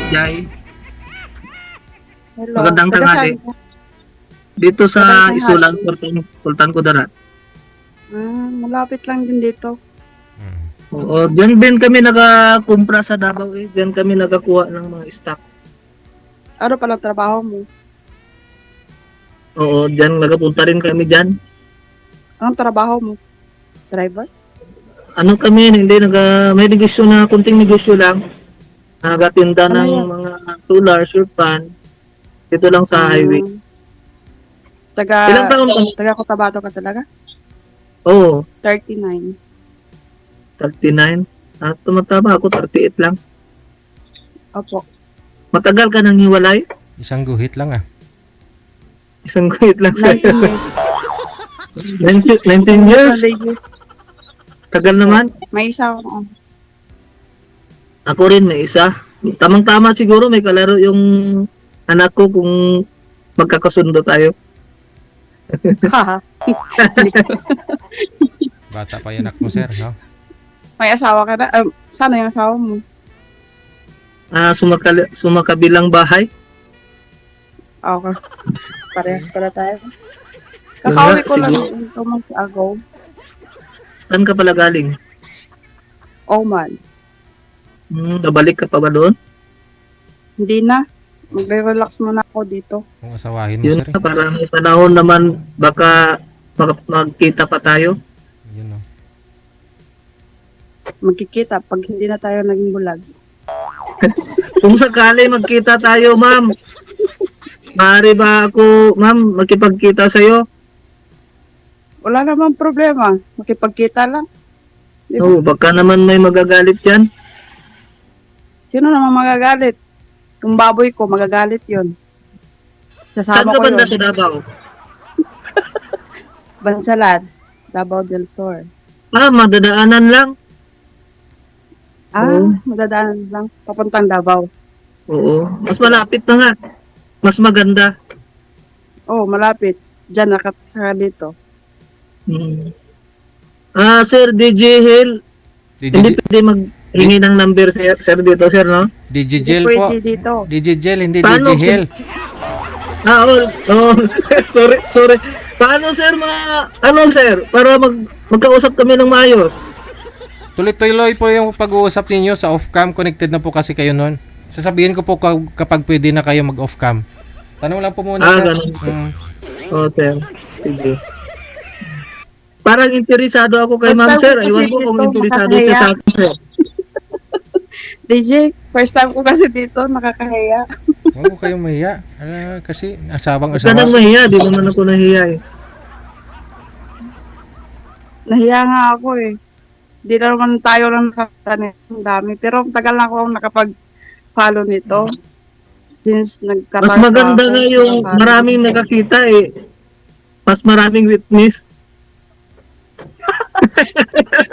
Jai. Hello. Magandang Taga tanghali. saan ka? Dito sa Magandang Isulan, tanghali. Sultan Kudarat. Malapit lang din dito. Oo, diyan din kami nakakumpra sa Davao eh. Diyan kami nakakuha ng mga stock. Ano pala trabaho mo? Oo, diyan nagapunta rin kami diyan. Anong trabaho mo? Driver? Ano kami, hindi may negosyo na, kunting negosyo lang. Nagatinda Ano ng yan? mga solar, sure fan. Dito lang sa highway. Ah, taga, Ilang taon ka? taga Cotabato ka talaga? Oo, 39. 39. At tumatama ako, 38 lang. Opo. Matagal ka nang hiwalay? Isang guhit lang ah. Isang guhit lang 19 sa'yo. years. 19 years? Lady. Tagal naman. May isa ako. Ako rin may isa. Tamang-tama siguro may kalaro yung anak ko kung magkakasundo tayo. Haha. Bata pa yung anak mo, sir, no? May asawa ka na? Sana yung asawa mo? Sumakabilang bahay. Okay. Parehas pala tayo. Kakauwi ko lang Siguro. 2 months ago. Saan ka pala galing? Oman. Nabalik ka pa ba doon? Hindi na. Magre-relax muna ako dito. Kung asawahin mo, Yun sir. na, para may panahon naman baka magkita pa tayo. Yun, no? Magkikita pag hindi na tayo naging bulag. Kung sakali magkita tayo, ma'am. Maaari ba ako, ma'am, makipagkita sa'yo? Wala namang problema. Makipagkita lang. Diba? Oo, baka naman may magagalit yan. Sino naman magagalit? Kung baboy ko, magagalit yon. Saan Sasama ka ko banda yun. sa Davao? Bansalan. Davao del Sur. Madadaanan lang. Oo. Madadaanan lang. Papuntang Davao. Oo, mas malapit na nga. Mas maganda. Malapit. Diyan, nakasaka dito. Sir, DJ Hill, hindi pwede maghingi ng number, sir, dito, sir, no? DJ Hindi Gel po. pwede dito. DJ Gel, hindi Paano DJ Hell. Sorry. Paano, sir, sir, para magkausap kami ng maayos? Tuloy-tuloy po yung pag-uusap ninyo sa off-cam. Connected na po kasi kayo nun. Sasabihin ko po kapag pwede na kayo mag-off-cam. Tanong lang po muna, sir. Ganun. Sir. Sige. Parang interesado ako kay First ma'am, time sir. ko kasi Iwan ko kung dito, interesado nakakahiya. siya sa akin, sir. DJ, first time ko kasi dito, nakakahiya. Huwag ko kayong mahiya. Kasi asawang Huwag ka nang asawa. mahiya. Di naman ako nahiya eh. Nahiya nga ako eh. Hindi na naman tayo lang nakakatanit. Ang dami. Pero tagal na ako nakapag-follow nito. Since Mas nagkaroon maganda nga yung maraming nakakita eh. Mas maraming witness.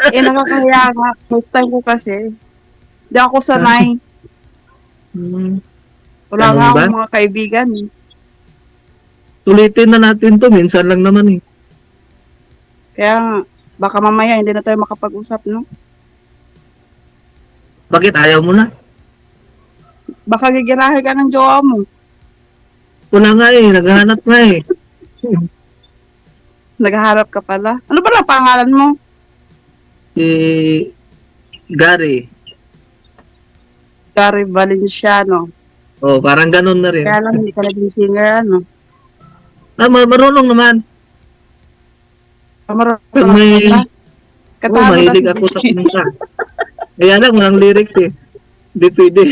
Nakakahiya nga. First time ko kasi. Hindi ako sanay. Wala Ganun nga ba? akong mga kaibigan eh. Tulitin na natin to. Minsan lang naman eh. Kaya nga, baka mamaya hindi na tayo makapag-usap, no? Bakit ayaw mo na? Baka gigirahin ka ng jowa mo. Wala nga eh. Naghahanap nga eh. Naghaharap ka pala. Ano ba ang pangalan mo? Si Gary. Gary Valenciano. Parang ganun na rin. Kaya lang hindi ka naging singer, ano? Marunong naman. Mahilig ako sa kanta. Kaya lang, walang lyrics eh. Hindi pwede.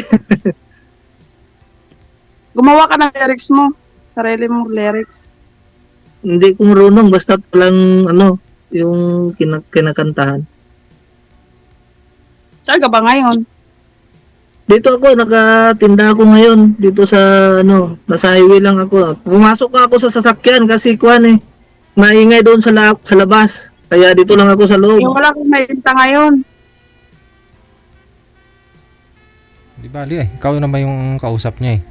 Gumawa ka ng lyrics mo. Sarili mong lyrics. Hindi ko marunong. Basta lang, yung kinakantahan. Saan ka ba ngayon? Dito ako, nakatinda ako ngayon. Dito sa, nasa highway lang ako. Pumasok ako sa sasakyan kasi maingay doon sa labas. Kaya dito lang ako sa loob. Wala kang maibenta ngayon. Di bali eh. Ikaw naman yung kausap niya eh.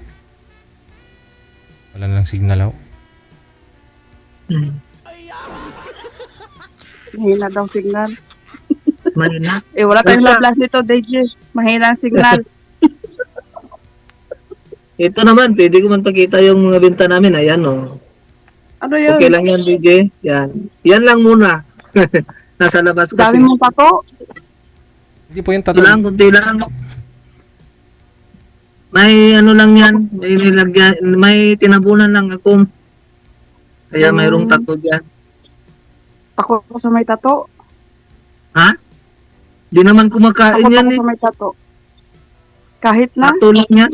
Wala na lang signal ako. Mahina daw signal. Mahina. Wala tayong love life nito, DJ. Mahina ang signal. Ito naman, pwede ko man pakita yung mga binta namin. Ayan, oh. Ano yun? Okay lang yan, DJ. Yan. Yan lang muna. Nasa labas kasi. Dami mong tato. Hindi po yung Ito tattoo. lang, kunti lang. May ano lang yan. May nilagyan, may tinabunan lang ako. Kaya mayroong tato dyan. Takot ako sa may tato. Ha? Di naman kumakain Takot yan ako eh. sa may tato. Kahit na, Tato lang yan.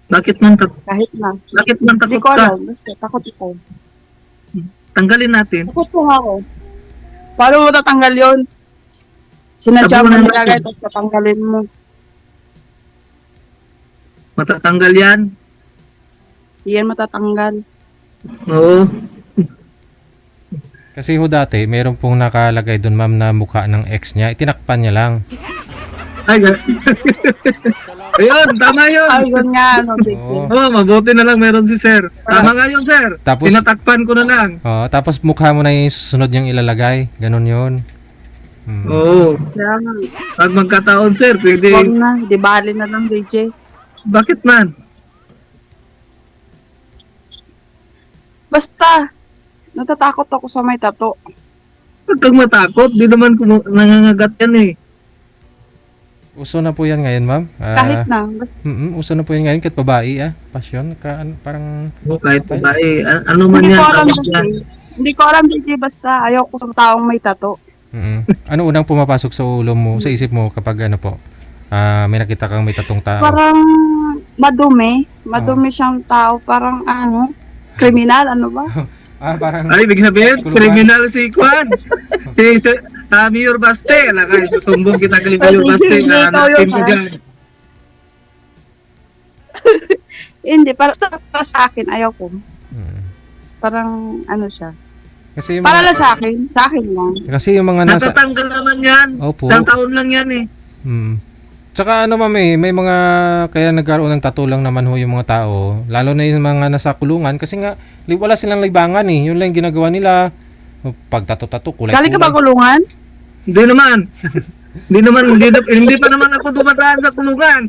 Bakit man takot? kahit na. Bakit man Hindi takot ko ka? alam. Basta takot ako. Tanggalin natin. Takot ko ako. Paano mo tatanggal yun? Sinadya mo Tabunan natin. nilagay, tapos tatanggalin mo. Matatanggal yan. Hindi yan matatanggal. Oo. Kasi ho dati, meron pong nakalagay doon ma'am na mukha ng ex niya. Itinakpan niya lang. Ay, ayun, tama yun. Ay, yun nga, ano, Oo. Oh, mabuti na lang meron si sir. Tama nga yun, sir. Tapos- Tinatakpan ko na lang. Oh, tapos mukha mo na yung susunod niyang ilalagay. Ganon yun. Hmm. Oo. Kaya nga, Pag magkataon, sir, pwede. huwag na, di bali na lang, DJ. Bakit man? Basta, natatakot ako sa may tato. Huwag kang matakot. Di naman nangangagat yan eh. Uso na po yan ngayon ma'am. Kahit na, basta, Uso na po yan ngayon kahit babae Pasyon. Parang Kahit babae. Ano man hindi yan. ko alam, tawag yan. DJ. Hindi ko alam, DJ, basta ayoko sa taong may tato. ano unang pumapasok sa ulo mo, sa isip mo kapag ano po? May nakita kang may tatong tao. Parang madumi siyang tao, parang ano, kriminal, ano ba? Parang Ay, ibig sabihin, Kuluban. criminal si Kwan. Si Mayor Baste. Alakay, tutumbong kita kay Mayor Ay, Baste. hindi, Na ikaw yun, natin ko ha? dyan. Hindi, para sa akin, ayoko. Mm. Parang ano siya. Kasi yung Para mga, lang sa akin lang. kasi yung mga nasa Natatanggal naman yan. Opo. Isang taon lang yan eh. Tsaka ano ma'am may mga kaya nagkaroon ng tattoo lang naman ho yung mga tao, lalo na yung mga nasa kulungan kasi nga wala silang libangan eh. Yun lang yung ginagawa nila. Pag tato-tato kulay. Galing ka ba kulungan? Hindi naman. Hindi pa naman ako dumadaan sa kulungan.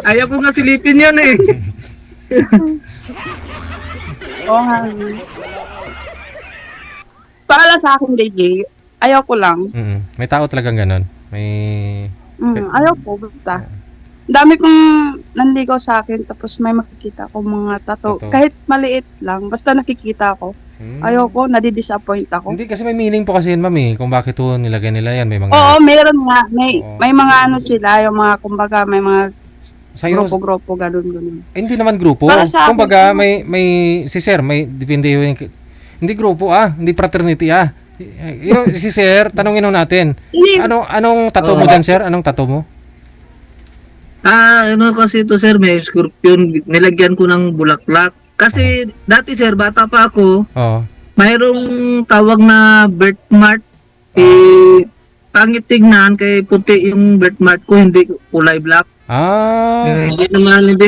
Ayaw ko nga silipin yan eh. Oo nga. Para lang sa akin, DJ, ayoko lang. May tao talagang ganon. May Ayoko, basta. Dami kong nanligaw sa akin, tapos may makikita ko mga tato. Tato. Kahit maliit lang, basta nakikita ko. Ayoko, nadidisappoint ako. Hindi kasi may meaning po kasi yun ma'am kung bakit ho nilagay nila yan. May mga Oo, meron nga. Oo. May mga ano sila, yung mga, kumbaga, may mga sa'yo, grupo-grupo, ganun. hindi naman grupo. Para sa akin, Kumbaga may si sir, may depende yung hindi grupo hindi fraternity Yung si sir, tanungin ho natin. Hindi, Anong tattoo mo dyan sir? Anong tattoo mo? Ano kasi ito sir, may scorpion. Nilagyan ko ng bulaklak. Kasi dati sir, bata pa ako, Oo. mayroong tawag na birthmark. Pangit tignan, kay puti yung birthmark ko, hindi kulay black. Hindi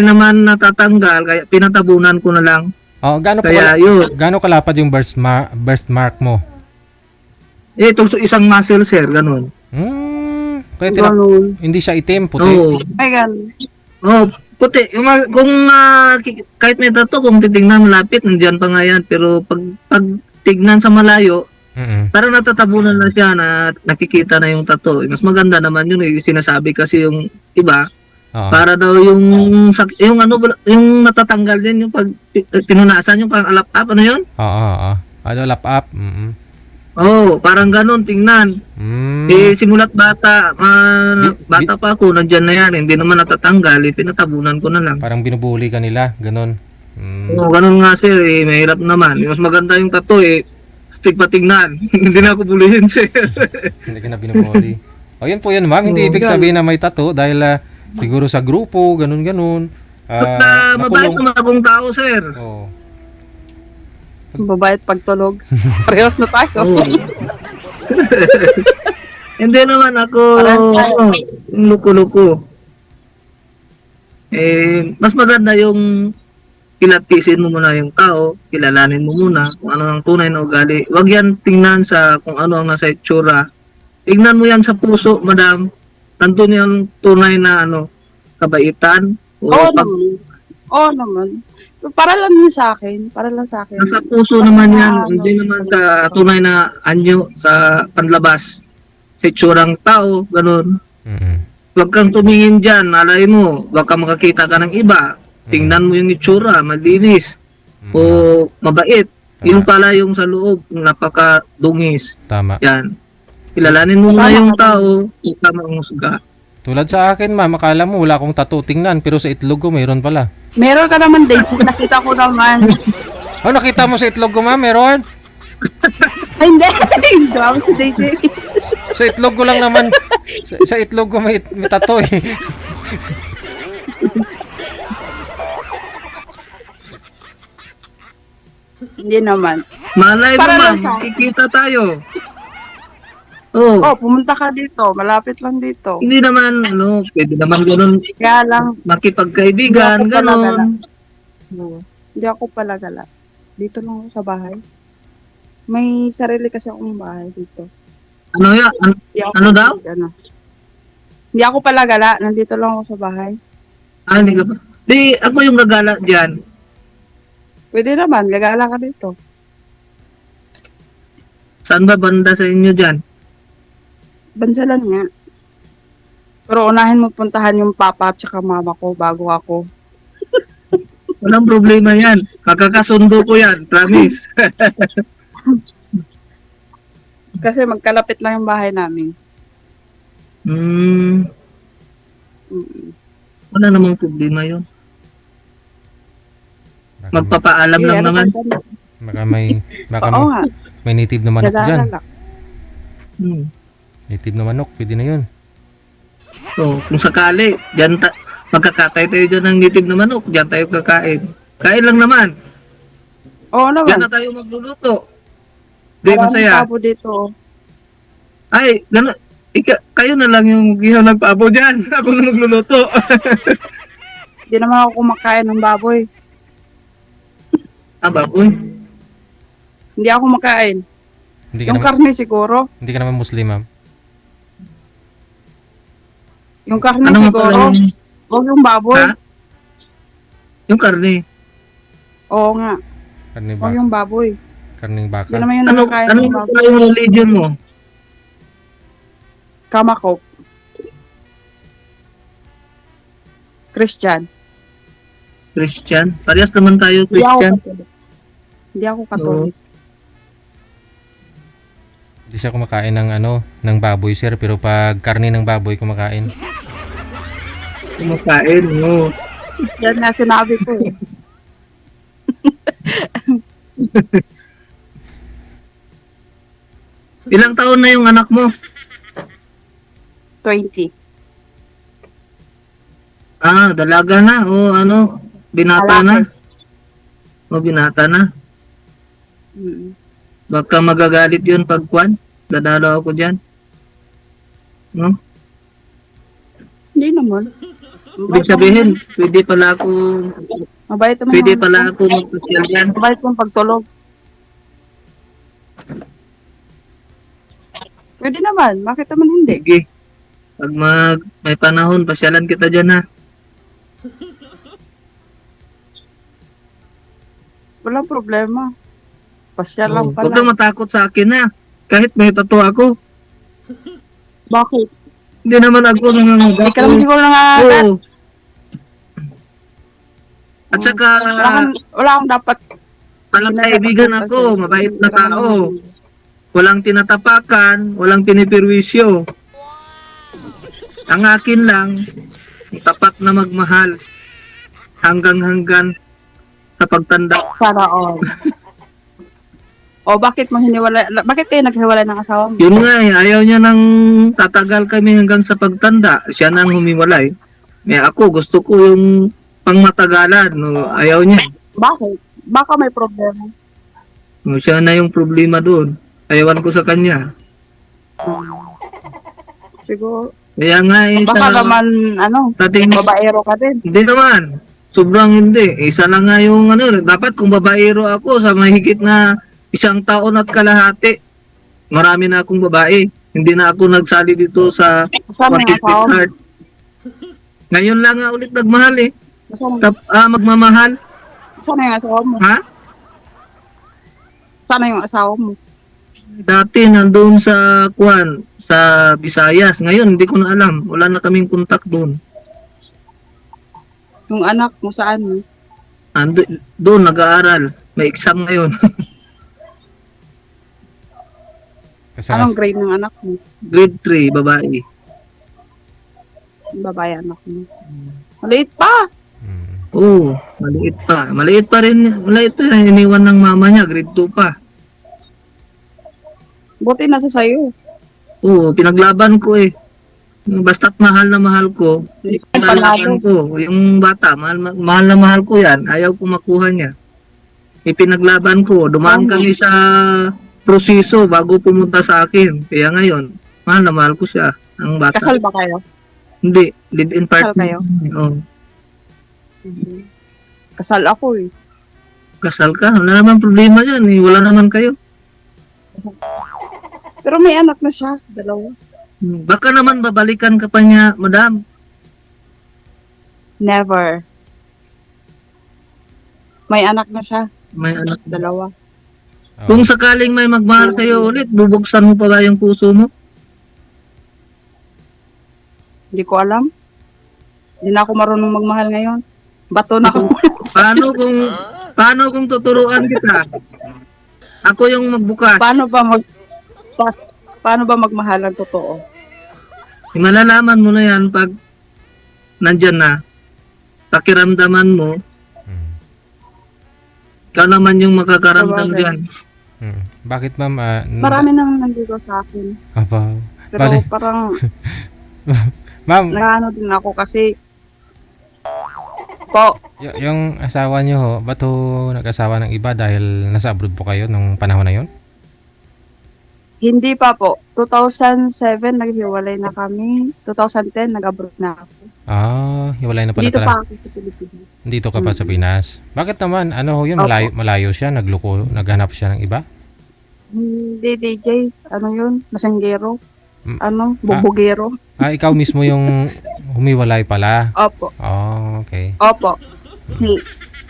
naman natatanggal, kaya pinatabunan ko na lang. Gaano Kaya yun. gaano kalapad yung birthmark mo? Ito isang muscle sir, ganun. Kaya ganun. hindi siya itim, puti. Oo. Ay, ganun. Oh, puti. Kung kahit may tato, kung titingnan malapit, nandiyan pa nga yan. Pero pag tignan sa malayo, parang natatabunan na siya na nakikita na yung tato. Mas maganda naman yun. Sinasabi kasi yung iba, para daw yung natatanggal din, yung pag pinunasan, yung parang alap-up, ano yun? Oo. Lap-up. Parang ganun, tingnan. Simulat bata, bata pa ako, nandyan na yan, hindi naman natatanggal, pinatabunan ko na lang. Parang binubuli ka nila, ganun. Ganun nga sir, mahirap naman. Mas maganda yung tattoo stig patignan. Hindi na ako bulihin sir. Hindi ka na binubuli. Yun po yun ma'am, hindi ibig sabihin na may tattoo dahil siguro sa grupo, ganun-ganun. Mabait naman akong tao sir. Oo. Babayat pagtulog. Parehas na tayo. Hindi naman ako luko-luko. Mas maganda yung kilatisin mo muna yung tao, kilalanin mo muna kung ano ang tunay na ugali. Huwag yan tingnan sa kung ano ang nasa itsura. Tingnan mo yan sa puso, madam. Nandun yung tunay na kabaitan, Oo pag naman. Oo naman. Para lang yun sa akin. Para lang sa akin. nasa puso naman yan, hindi naman sa tunay na anyo sa panlabas. Sa itsurang tao, ganun. Mm. Huwag kang tumingin dyan, malay mo, baka makakita ka ng iba. Tingnan mo yung itsura, malinis, o mabait. Yun pala yung sa loob, napakadungis. Tama. Yan. Kilalanin mo na yung tao, ikaw manghusga. Tulad sa akin, ma'am, akala mo wala akong tattoo tingnan, pero sa itlog ko mayroon pala. Meron ka naman, Dave. Nakita ko naman. Oh, nakita mo sa itlog ko, ma'am, meron? Ay, hindi. Hindi ako si DJ. Sa itlog ko lang naman. Sa itlog ko may tattoo eh. Hindi naman. Malay mo Para lang ma'am, sa- kikita tayo. Oh, Oh, pumunta ka dito. Malapit lang dito. hindi naman, pwede naman ganun, Kaya lang, makipagkaibigan, Hindi ako pala ganun. hindi ako pala gala. Dito lang ako sa bahay. May sarili kasi akong bahay dito. Ano yan? Hindi ako, Ano daw? Ano. Hindi ako pala gala. Nandito lang ako sa bahay. Hindi ka pa. Di, ako yung gagala dyan. Pwede naman. Gagala ka dito. Saan ba banda sa inyo dyan? Bansalan nga. Pero unahin mo puntahan yung papa at saka mama ko bago ako. Walang problema yan. Makakasundo ko yan, promise. Kasi magkalapit lang yung bahay namin. Hmm, Mm. wala namang problema yun. Magpapaalam Eh, lang ano naman. ba? Baka Oo nga. may native na manok Gagala dyan. lang. Hmm. Native na manok, pwede na yun. So, kung sakali, magkakatay tayo dyan ng native na manok, dyan tayo kakain. Kain lang naman. Oo Dyan naman. na tayo magluluto. Di Maraming masaya. tabo dito. Oh. Ay, gano'n. Kayo na lang yung gihaw ng pabo dyan. Ako na magluluto. Hindi naman ako kumakain ng baboy. Baboy. Hindi ako makain. Hindi ka Yung naman, karne siguro. hindi ka naman Muslim, ma'am. Yung karne Ano nga siguro. pala yung, O yung baboy. ha? Yung karne. Oo nga. Karning O baka. yung baboy. Karning Hindi baka. naman yung Ano, nakakain ano ng yung baboy. pala yung religion mo? Kamakok. Christian. Christian? Parehas naman tayo, Hindi ako Christian. Katolik. Hindi ako Katolik. Hindi siya kumakain ng ng baboy, sir, pero pag karne ng baboy kumakain. Kumakain, no. Yan nga sinabi ko eh. Ilang taon na yung anak mo? 20. Dalaga na o binata na. O binata na. Mm. Baka magagalit yun pag kwan. Dadalo ako dyan. No? Hindi naman. Ibig sabihin, pwede pala ako Mabait naman magpasyal dyan. Mabait mong pagtulog. Pwede naman. Bakit naman hindi? Sige. Pag may panahon, pasyalan kita dyan ha. Walang problema. Pasya lang Huwag pala. kang matakot sa akin ha. Kahit may tattoo ako. Bakit? Hindi naman ako Hindi ka naman siguro nangangagat. Oo. At saka, Wala kang dapat. palang kaibigan ako, mabait na tao. Walang tinatapakan, walang pinipirwisyo. Ang akin lang, tapat na magmahal hanggang sa pagtanda. Sana all. O bakit mo hiniwalay? Bakit kayo naghiwalay ng asawa mo? Yun nga ayaw niya nang tatagal kami hanggang sa pagtanda. Siya nang humiwalay. Ako, gusto ko yung pangmatagalan. No, ayaw niya. Bakit? Baka may problema. No, siya na yung problema doon. Ayawan ko sa kanya. Siguro. Kaya nga Baka naman, sa tingin, babaero ka din. hindi naman. Sobrang hindi. Isa lang nga yung dapat kung babaero ako sa mahigit na 1 taon at kalahati, marami na akong babae. Hindi na ako nagsali dito sa Kasama yung Market asawa mo. Heart. Ngayon lang nga ulit nagmahal eh. Magmamahal. Sana yung asawa mo? Ha? Sana yung asawa mo? Dati nandun sa sa Visayas. Ngayon, hindi ko na alam. Wala na kaming kontak doon. Yung anak mo saan? Doon, nag-aaral. May exam ngayon. Kasi Anong grade ng anak mo? Grade 3, babae. Babae anak mo. Maliit pa! Mm. Maliit pa. Maliit pa rin. Maliit pa rin. Iniwan ng mama niya. Grade 2 pa. Buti nasa sayo. Pinaglaban ko eh. Basta't mahal na mahal ko, pinaglaban ko. Yung bata, mahal na mahal ko yan. Ayaw ko makuha niya. Ipinaglaban ko. Dumaan kami sa proseso bago pumunta sa akin. Kaya ngayon, mahal na mahal ko siya. Ang bata. Kasal ba kayo? Hindi. Live-in Kasal partner. kayo? Oo. Kasal ako eh. Kasal ka? Wala naman problema yan eh. Wala naman kayo. Pero may anak na siya. 2. Baka naman babalikan ka pa niya, madam. Never. May anak na siya. May anak. 2. Oh. Kung sakaling may magmahal sa'yo ulit, bubuksan mo pa ba yung puso mo? Hindi ko alam. Hindi na ako marunong magmahal ngayon. Bato na ako. Paano kung tuturuan kita? Ako yung magbukas. Paano ba magmahal ng totoo? Malalaman mo na yan pag nandyan na. Pakiramdaman mo. Mm. Ikaw naman yung makakaramdam dyan. Bakit ma'am? Marami nang nandito sa akin. Aba. Pero Bale. parang Ma'am, nakaano din ako kasi po, yung asawa niyo ho, ba't ho nag-asawa ng iba dahil nasa abroad po kayo nung panahon na yon? hindi pa po. 2007 naghiwalay na kami. 2010 nag-abroad na ako. Hiwalay na pala Dito pa ako sa Pilipinas. Dito ka pa sa Pinas. Bakit naman? Ano ho yun? Opo. Malayo siya? Naghanap siya ng iba? Hindi, DJ. Ano yun? Masanggero. Mm. Bubugero. Ikaw mismo yung humiwalay pala. Opo. Okay. Opo.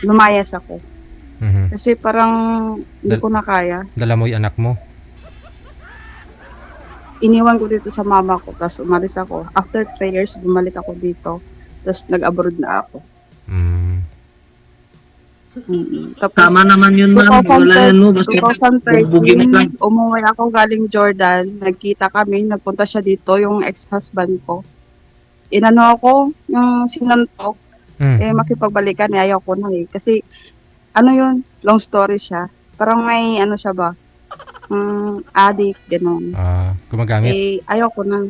Lumayas ako. Mhm. Kasi parang hindi ko na kaya. Dala mo yung anak mo? Iniwan ko dito sa mama ko, tapos umalis ako. After 3 years, bumalik ako dito. Tapos nag-abroad na ako. Mm. Tapos, Tama naman yun, ma'am. Wala yan mo. Basta bubugin ka. 2013, umuwi ako galing Jordan. Nagkita kami, nagpunta siya dito, yung ex-husband ko. Inano ako, yung sinantok, makipagbalikan, ayaw ko na eh. Kasi, ano yun, long story siya. Parang may, ano siya ba, addict, gano'n. Gumagamit? Ayaw ko na.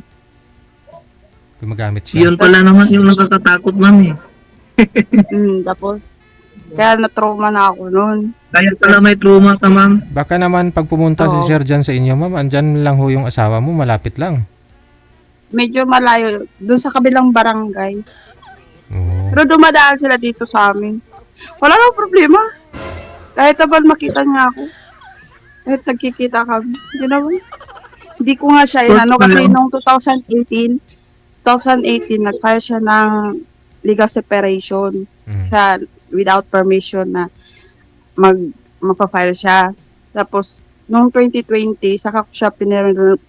Gumagamit siya? Yun pala naman yung nakakatakot, ma'am eh. Tapos, kaya na-trauma na ako noon. Kaya pala may trauma ka, ma'am. Baka naman pag pumunta si Oo. Sir dyan sa inyo, ma'am, andyan lang ho yung asawa mo, malapit lang. Medyo malayo, dun sa kabilang barangay. Oo. Pero dumadaan sila dito sa amin. Wala nang problema. Kahit naman makita niya ako. Kahit nagkikita kami. You know, hindi ko nga siya inano kasi nung 2018 nag-file siya ng legal separation. Siya without permission na magpa-file siya. Tapos, nung 2020, saka ko siya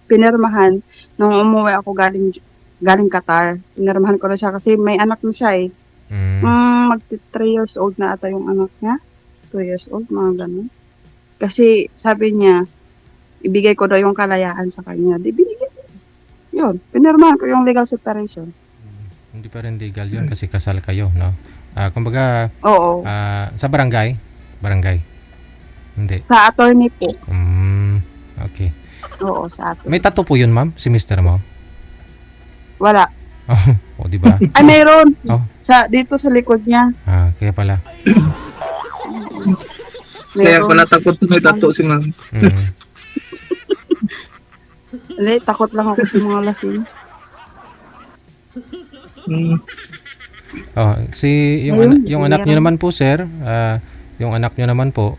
pinirmahan nung umuwi ako galing Qatar. Pinirmahan ko na siya kasi may anak na siya eh. Magti 3 years old na ata yung anak niya. 2 years old, mga ganun. Kasi sabi niya, ibigay ko daw yung kalayaan sa kanya. Di binigay. Yun, pinirmahan ko yung legal separation. Hindi pa rin legal yun kasi kasal kayo, no? Kumbaga, Oo. sa barangay? Barangay? Hindi. Sa attorney po. Okay. Oo, sa attorney. May tattoo po yun, ma'am? Si mister mo? Wala. O, di ba? Ay, mayroon. Oh. Dito sa likod niya. Kaya pala. Kaya Mayroon. pala takot may tattoo si ma'am. Hindi, takot lang ako sa mga lasing. Yung anak niyo naman po, sir, yung anak niyo naman po,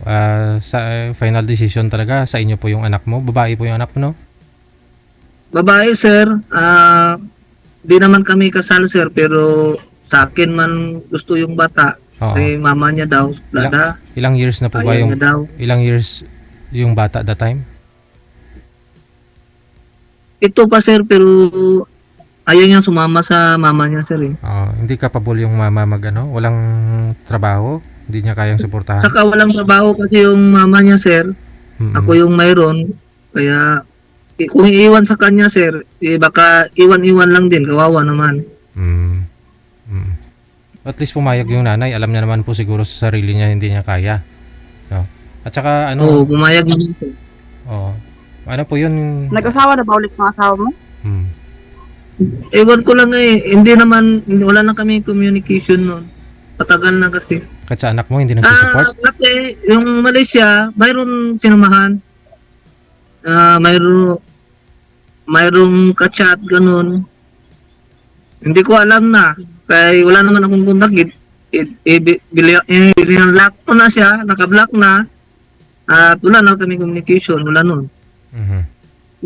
sa final decision talaga sa inyo po yung anak mo, babae po yung anak mo, no? Babae, sir. Di naman kami kasal, sir, pero sa akin man gusto yung bata. Oo. Kay mama niya daw, suplada. Ilang years na po ba Ayaw yung niya daw. ilang years yung bata that time? Ito pa sir, pero ayaw niya sumama sa mama niya sir eh. Hindi capable yung mama magano, walang trabaho, hindi niya kayang suportahan. Saka walang trabaho kasi yung mama niya sir. Mm-mm. Ako yung mayroon. Kaya kung iiwan sa kanya sir, baka iwan-iwan lang din, kawawa naman. Mm. Mm. At least pumayag yung nanay, alam niya naman po siguro sa sarili niya hindi niya kaya. No? At saka Oo, ano, pumayag naman sir. ano po yun? Nag-asawa na ba ulit ng asawa mo? Mm. Ewan ko lang hindi naman, wala na kami communication noon. Patagal na kasi. Kahit sa anak mo hindi nagsusupport? Kasi yung Malaysia, mayroon sinamahan. Mayroong ka-chat, ganun. Hindi ko alam na. Kaya wala naman akong contact. Binlock ko na siya, naka-block na. At wala na kami communication, wala nun. Mhm.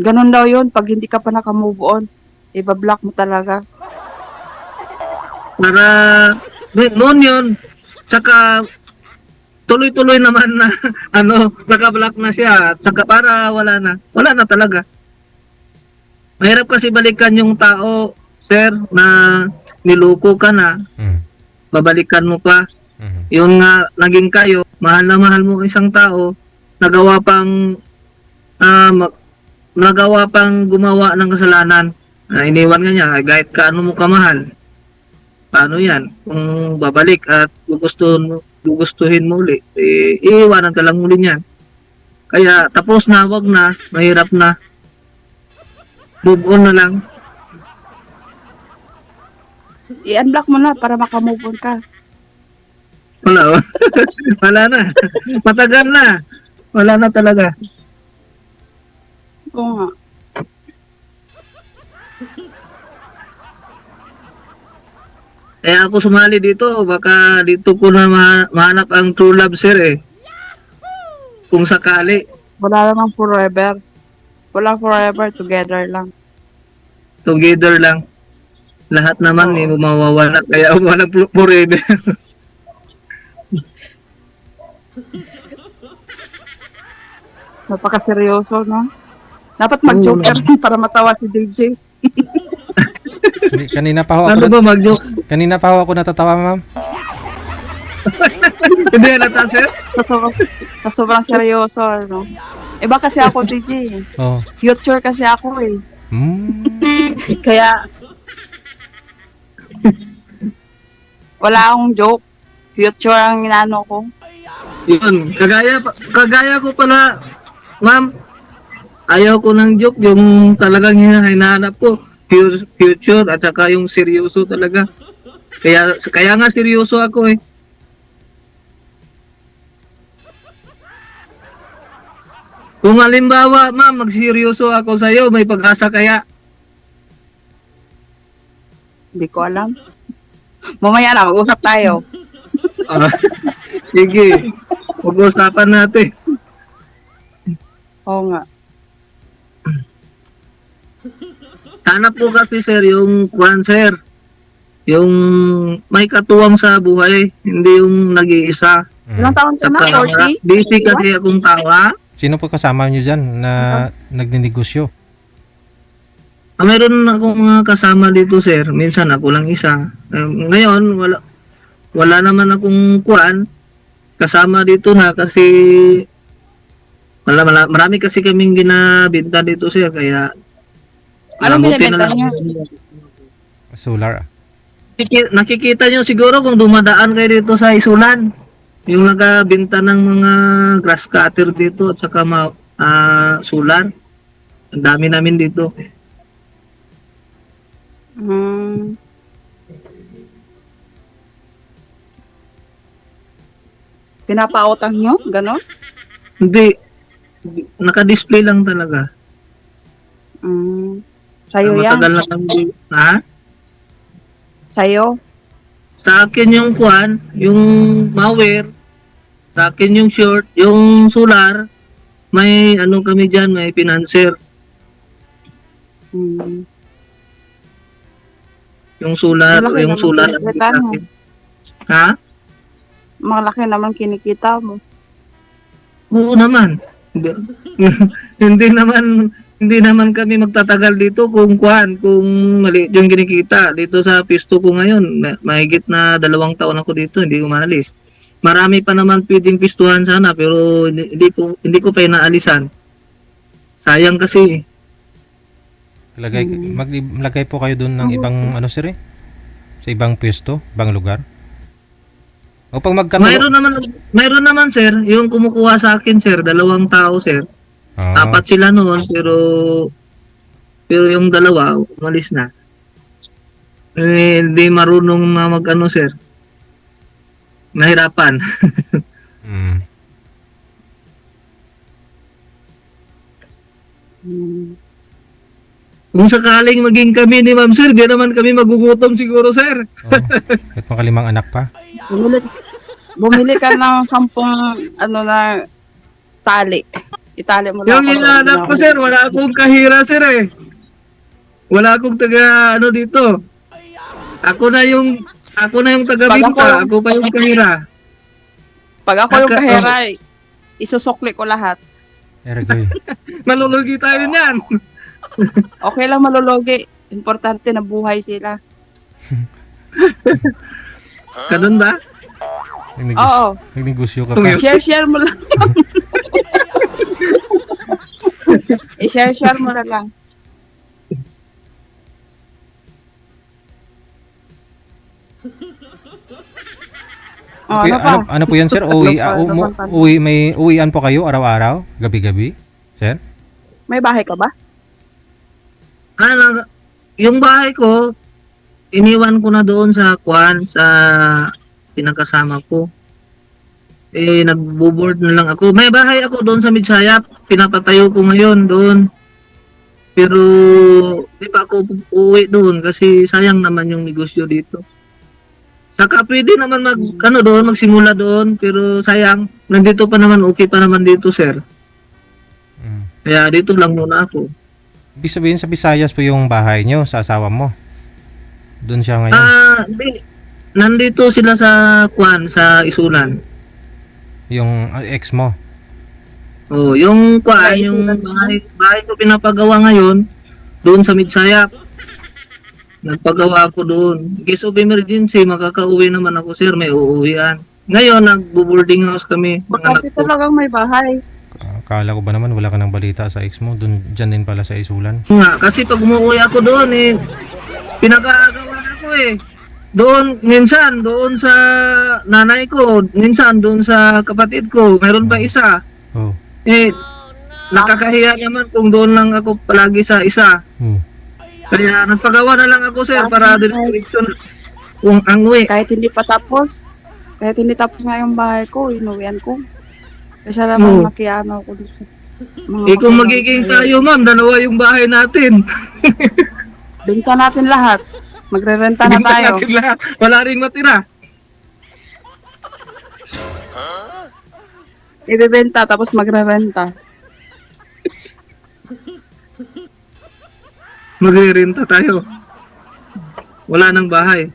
Ganun daw yun, pag hindi ka pa naka-move on, iba-block mo talaga. Para, noon yun, tsaka tuloy-tuloy naman na, naka-block na siya. Tsaka para wala na talaga. Mahirap kasi balikan yung tao, sir, na niloko ka na, Mm. babalikan mo pa. Mhm. Yung nga, naging kayo, mahal na mahal mo isang tao, nagawa pang gumawa ng kasalanan. Iniwan ka niya, kahit kaano mo kamahal. Paano yan? Kung babalik at gugustuhin mo uli, iiwanan ka lang muli niyan. Kaya tapos na, wag na, mahirap na. Move on na lang. I-unblock mo na para maka-move on ka. Wala, wala na. Matagal na. Wala na talaga. Oo nga. Kaya ako sumali dito, baka dito ko na mahanap ang true love sir eh. Kung sakali, Wala namang forever. Wala forever, together lang. together lang. Lahat naman Oo. mawawala, kaya wala forever. Napaka-seryoso, no? Dapat mag-joke ka rin para matawa si DJ. Kanina pa ho ako Ano ba mag-joke? kanina pa ho ako natatawa, ma'am. Hindi halata sir? Sa sobrang seryoso, ano? Iba kasi ako, DJ. Oh. Future kasi ako, eh. Mm. Kaya, wala akong joke. Future ang inano ko. Yun, kagaya ko pala, ma'am. Ayaw ko ng joke, yung talagang hinahanap ko. Future at saka yung seryoso talaga. Kaya nga seryoso ako eh. Kung halimbawa, ma'am, magseryoso ako sa iyo, may pag-asa kaya? Hindi ko alam. Mamaya na, mag-usap tayo. Ah, sige, pag-usapan natin. Oo nga. Hanap po kasi sir, yung kwan sir, yung may katuwang sa buhay, hindi yung nag-iisa. Ilang taon ka na? Saka 40? busy kasi akong tawa. Sino po kasama niyo diyan na nagninegosyo? Mayroon akong mga kasama dito sir, minsan ako lang isa. Ngayon, wala naman akong kwan, kasama dito na kasi marami kasi kaming ginabinta dito sir, kaya Anong buti na binibenta lang. niyo? Solar. Nakikita nyo siguro kung dumadaan kayo dito sa Isulan, yung nagabinta ng mga grass cutter dito at saka solar. Ang dami namin dito. Hmm. Pinapautang nyo? Ganon? Hindi, naka-display lang talaga. Hmm. Sa'yo yan? Matagal na kami. Ha? Sa'yo? Sa akin yung kwan, yung mower, sa akin yung short, yung solar, may ano kami dyan, may financier. Hmm. Yung solar, Malaki yung naman solar. kinikita mo. Ha? Malaki naman kinikita mo. Oo naman. Hindi hindi naman hindi naman kami magtatagal dito kung kung maliit yung kinikita. Dito sa pisto ko ngayon, mahigit na 2 taon ako dito, hindi umalis. Marami pa naman pwedeng pistuhan sana pero hindi ko pa inaalisan. Sayang kasi. Maglagay po kayo doon ng ibang ano sir eh? Sa ibang pwesto, ibang lugar. O pag Mayroon naman sir, yung kumukuha sa akin sir, 2 tao sir. Ah, 4 sila noon pero yung 2 umalis na. Hindi marunong na mag-ano sir. Nahirapan. mm. Hmm. Kung sakaling maging kami ni Ma'am Sir, di naman kami magugutom siguro sir. Oh, kahit makalimang anak pa. Bumili ka ng 10 ano na tali. Itali mo lang. Yung inaanap ko sir, wala akong kahira sir eh. Wala akong taga ano dito. Ako na yung taga-binta, ako pa yung kahira. Pag ako yung kahera, isusukli ko lahat. Ergoy. Malulugi tayo niyan. Okay lang malulugi. Importante na buhay sila. Ganun ba? Oo. Nagnegosyo ka pa. Share mo lang. I-share mo na lang. Oh, ano pa? Ano po yan sir? May uwian po kayo araw-araw? Gabi-gabi? Sir? May bahay ka ba? Yung bahay ko, iniwan ko na doon sa sa pinakasama ko. Nagbo-board na lang ako. May bahay ako doon sa Midsayap, pinapatayo ko ngayon doon. Pero di pa ako uuwi doon kasi sayang naman yung negosyo dito. Saka pwede naman magsimula doon, pero sayang, nandito pa naman, okay pa naman dito, sir. Kaya dito lang muna ako. Ibig sabihin sa Visayas po yung bahay nyo sa asawa mo? Doon siya ngayon? Nandito sila sa sa Isulan. Yung ex mo? Oh, yung bahay ko pinapagawa ngayon, doon sa Midsayap. Nagpagawa ako doon. In case of emergency, makakauwi naman ako, sir. May uuwian. Ngayon, nagbo-boarding house kami. Bakit talagang may bahay? Akala ko ba naman wala ka ng balita sa ex mo? Dyan din pala sa Isulan. Nga, kasi pag umuwi ako doon, pinag-aagawan ako eh. Doon, minsan, doon sa nanay ko, minsan, doon sa kapatid ko, mayroon pa isa. Oh. Nakakahiya naman kung doon lang ako palagi sa isa. Kaya nagpagawa na lang ako, sir, para direction kung ang uwi. Kahit hindi tapos nga yung bahay ko, inuwian ko. Kasi naman makiano ako dito. Kung magiging tayo, ma'am, 2 yung bahay natin. Benta natin lahat. Magre-renta na tayo. Natin lahat. Wala rin matira. Ibebenta tapos magre-renta. Magre-renta tayo. Wala nang bahay.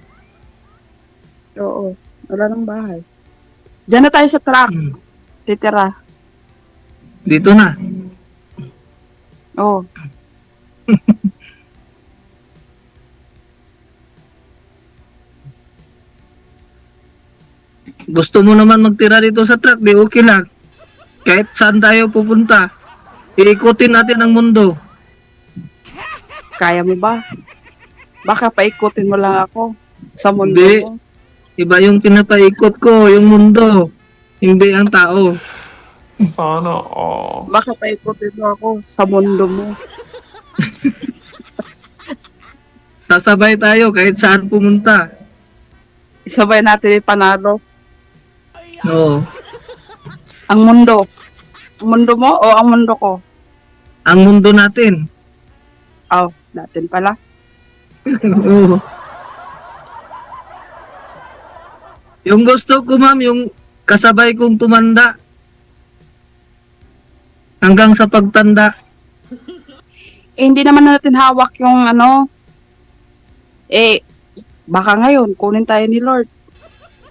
Oo. Wala nang bahay. Diyan na tayo sa truck. Titira. Dito na. Oo. Gusto mo naman magtira dito sa truck, di okay lang. Kahit saan tayo pupunta, iikutin natin ang mundo. Kaya mo ba? Baka paikutin mo lang ako sa mundo Hindi. mo. Iba yung pinapaikot ko, yung mundo. Hindi ang tao. Sana all. Baka paikutin mo ako sa mundo mo. Sasabay tayo kahit saan pumunta. Isabay natin ipanalo. Oo. Ang mundo. Ang mundo mo o ang mundo ko? Ang mundo natin. Natin pala. Oo. Yung gusto ko, ma'am, yung kasabay kong tumanda. Hanggang sa pagtanda. Hindi naman natin hawak yung baka ngayon, kunin tayo ni Lord.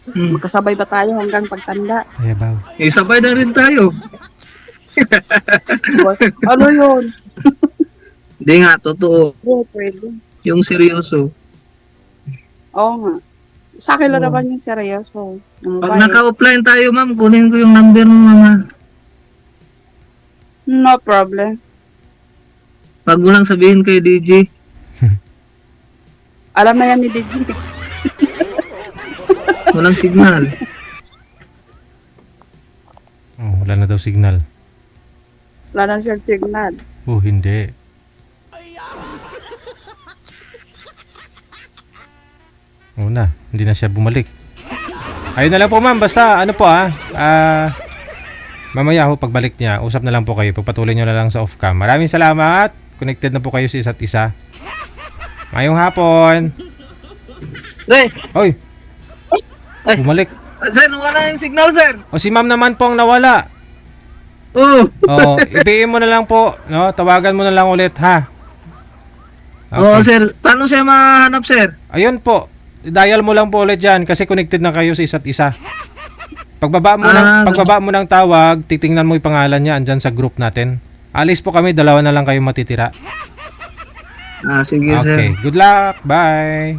Hmm. Magkasabay ba tayo hanggang pagtanda? Ayabaw. Sabay na rin tayo. Ano yun? Hindi nga, totoo. Oo, pwede. Yung seryoso. Oo nga. Sa akin lang Oo. naman yung seryoso. Yung Pag mabait. naka-offline tayo, ma'am, kunin ko yung number mo, mama. No problem. Wag mo lang sabihin kay DJ. Alam na yan ni DJ. Walang signal. Oh, wala na daw signal. Wala na siyang signal. Oh, hindi. Oo na, hindi na siya bumalik. Ayun na lang po ma'am, basta ano po mamaya ho pagbalik niya, usap na lang po kayo, pagpatuloy nyo na lang sa off-cam. Maraming salamat, connected na po kayo sa isa't isa. Mayong hapon. Re, Oy, Ay. bumalik. sir, wala yung signal, sir. O si ma'am naman po ang nawala. Oo. O, ibiin mo na lang po, no? Tawagan mo na lang ulit, ha? Oo, sir. Paano siya mahanap, sir? Ayun po. Dial mo lang po ulit dyan kasi connected na kayo sa isa't isa. Pagbaba mo ng tawag, titingnan mo yung pangalan niya andyan sa group natin. Alis po kami, dalawa na lang kayo matitira. Sige, sir. Okay, good luck. Bye.